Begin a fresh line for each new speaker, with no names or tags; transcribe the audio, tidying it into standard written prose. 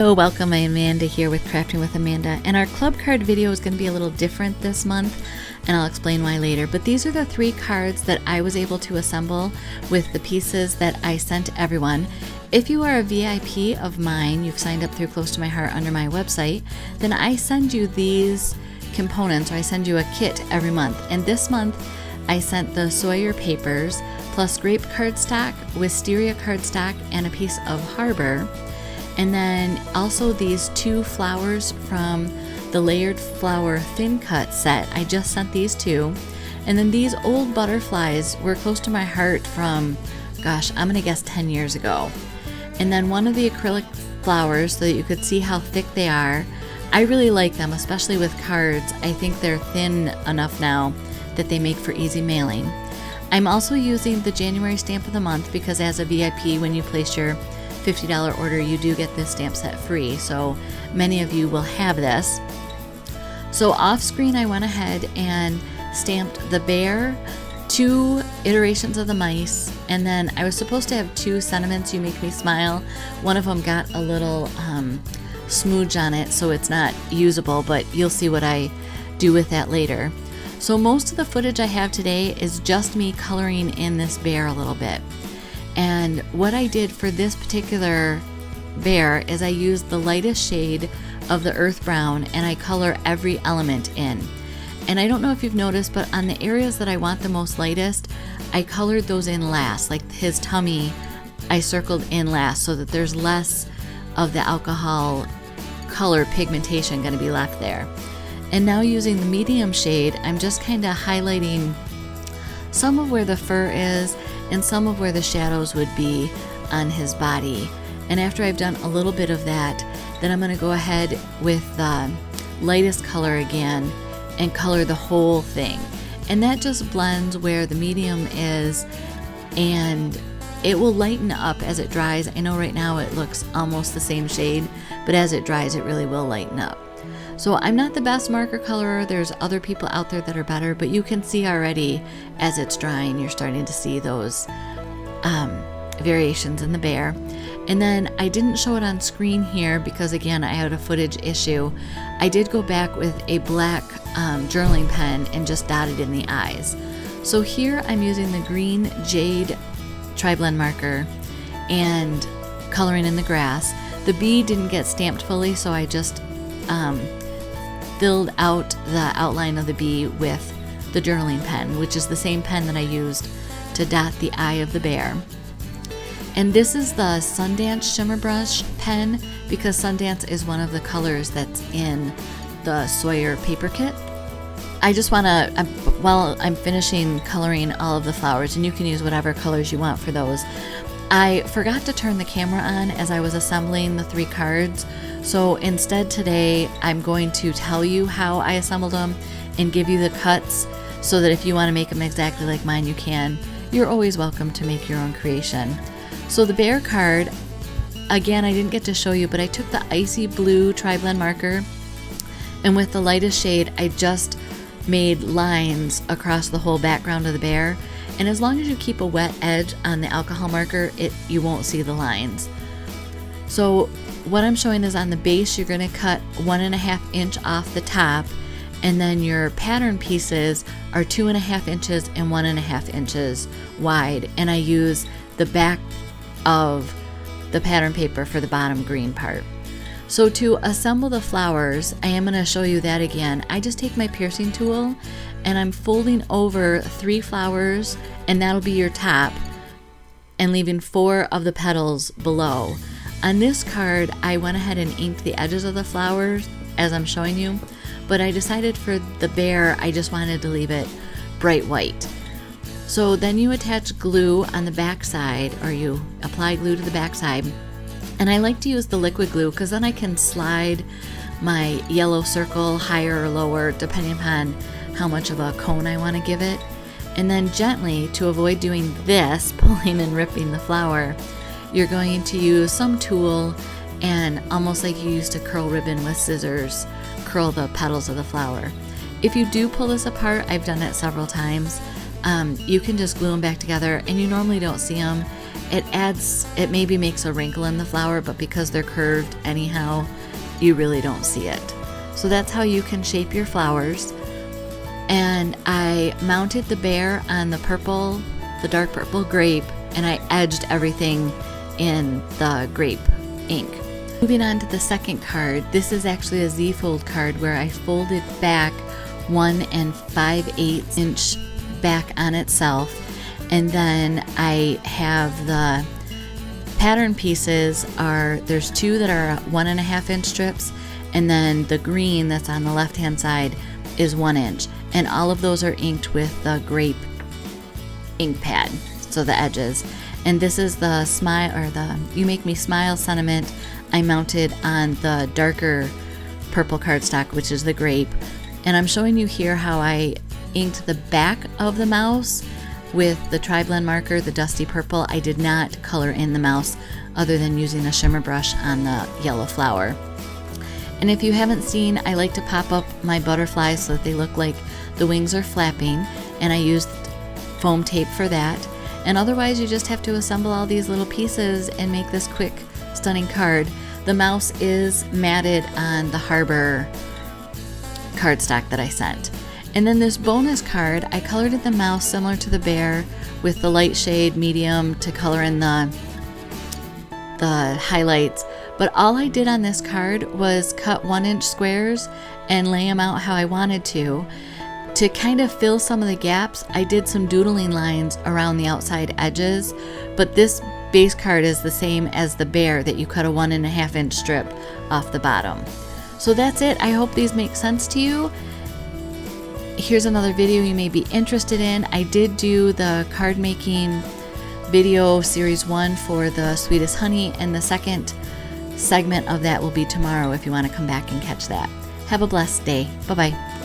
Hello, welcome. I'm Amanda here with Crafting with Amanda, and our club card video is going to be a little different this month, and I'll explain why later. But these are the 3 cards that I was able to assemble with the pieces that I sent everyone. If you are a VIP of mine, you've signed up through Close to My Heart under my website, then I send you these components, or I send you a kit every month. And this month I sent the Sawyer papers plus grape cardstock, wisteria cardstock, and a piece of Harbor. And then also these 2 flowers from the Layered Flower Thin Cut set. I just sent these 2. And then these old butterflies were close to my heart from, gosh, I'm gonna guess 10 years ago. And then one of the acrylic flowers so that you could see how thick they are. I really like them, especially with cards. I think they're thin enough now that they make for easy mailing. I'm also using the January stamp of the month because as a VIP, when you place your $50 order, you do get this stamp set free, so many of you will have this. So off screen I went ahead and stamped the bear, 2 iterations of the mice, and then I was supposed to have 2 sentiments, you make me smile. One of them got a little smooch on it, so it's not usable, but you'll see what I do with that later. So most of the footage I have today is just me coloring in this bear a little bit. And what I did for this particular bear is I used the lightest shade of the earth brown and I color every element in. And I don't know if you've noticed, but on the areas that I want the most lightest, I colored those in last. Like his tummy, I circled in last so that there's less of the alcohol color pigmentation going to be left there. And now using the medium shade, I'm just kind of highlighting some of where the fur is and some of where the shadows would be on his body. And after I've done a little bit of that, then I'm going to go ahead with the lightest color again and color the whole thing. And that just blends where the medium is, and it will lighten up as it dries. I know right now it looks almost the same shade, but as it dries it really will lighten up. So I'm not the best marker colorer, there's other people out there that are better, but you can see already as it's drying, you're starting to see those variations in the bear. And then I didn't show it on screen here because again, I had a footage issue. I did go back with a black journaling pen and just dotted in the eyes. So here I'm using the green Jade tri-blend marker and coloring in the grass. The bee didn't get stamped fully, so I just filled out the outline of the bee with the journaling pen, which is the same pen that I used to dot the eye of the bear. And this is the Sundance Shimmer Brush pen because Sundance is one of the colors that's in the Sawyer paper kit. I just want to, while I'm finishing coloring all of the flowers, and you can use whatever colors you want for those, I forgot to turn the camera on as I was assembling the 3 cards. So instead today I'm going to tell you how I assembled them and give you the cuts so that if you want to make them exactly like mine you can. You're always welcome to make your own creation. So the bear card, again I didn't get to show you, but I took the icy blue tri-blend marker and with the lightest shade I just made lines across the whole background of the bear. And as long as you keep a wet edge on the alcohol marker, you won't see the lines. So what I'm showing is on the base, you're going to cut 1.5 inch off the top, and then your pattern pieces are 2.5 inches and 1.5 inches wide. And I use the back of the pattern paper for the bottom green part. So to assemble the flowers, I am going to show you that again. I just take my piercing tool and I'm folding over 3 flowers, and that'll be your top, and leaving 4 of the petals below. On this card, I went ahead and inked the edges of the flowers as I'm showing you, but I decided for the bear, I just wanted to leave it bright white. So then you attach glue on the back side, or you apply glue to the back side. And I like to use the liquid glue because then I can slide my yellow circle higher or lower depending upon how much of a cone I want to give it. And then gently, to avoid doing this, pulling and ripping the flower, you're going to use some tool and almost like you used to curl ribbon with scissors, curl the petals of the flower. If you do pull this apart, I've done it several times, you can just glue them back together and you normally don't see them. it maybe makes a wrinkle in the flower, but because they're curved anyhow, you really don't see it. So that's how you can shape your flowers. And I mounted the bear on the purple, the dark purple grape, and I edged everything in the grape ink. Moving on to the second card, this is actually a Z-fold card where I folded back 1 5/8 inch back on itself, and then I have the pattern pieces there's 2 that are 1 1/2 inch strips, and then the green that's on the left hand side is 1 inch, and all of those are inked with the grape ink pad, so the edges. And this is the smile, or the You Make Me Smile sentiment I mounted on the darker purple cardstock, which is the grape. And I'm showing you here how I inked the back of the mouse with the tri-blend marker, the dusty purple. I did not color in the mouse other than using a shimmer brush on the yellow flower. And if you haven't seen, I like to pop up my butterflies so that they look like the wings are flapping, and I used foam tape for that. And otherwise you just have to assemble all these little pieces and make this quick, stunning card. The mouse is matted on the Harbor cardstock that I sent. And then this bonus card, I colored in the mouse similar to the bear with the light shade medium to color in the highlights. But all I did on this card was cut 1 inch squares and lay them out how I wanted to. To kind of fill some of the gaps, I did some doodling lines around the outside edges, but this base card is the same as the bear that you cut a 1 1/2 inch strip off the bottom. So that's it. I hope these make sense to you. Here's another video you may be interested in. I did do the card making video series 1 for the Sweetest Honey, and the second segment of that will be tomorrow if you want to come back and catch that. Have a blessed day. Bye-bye.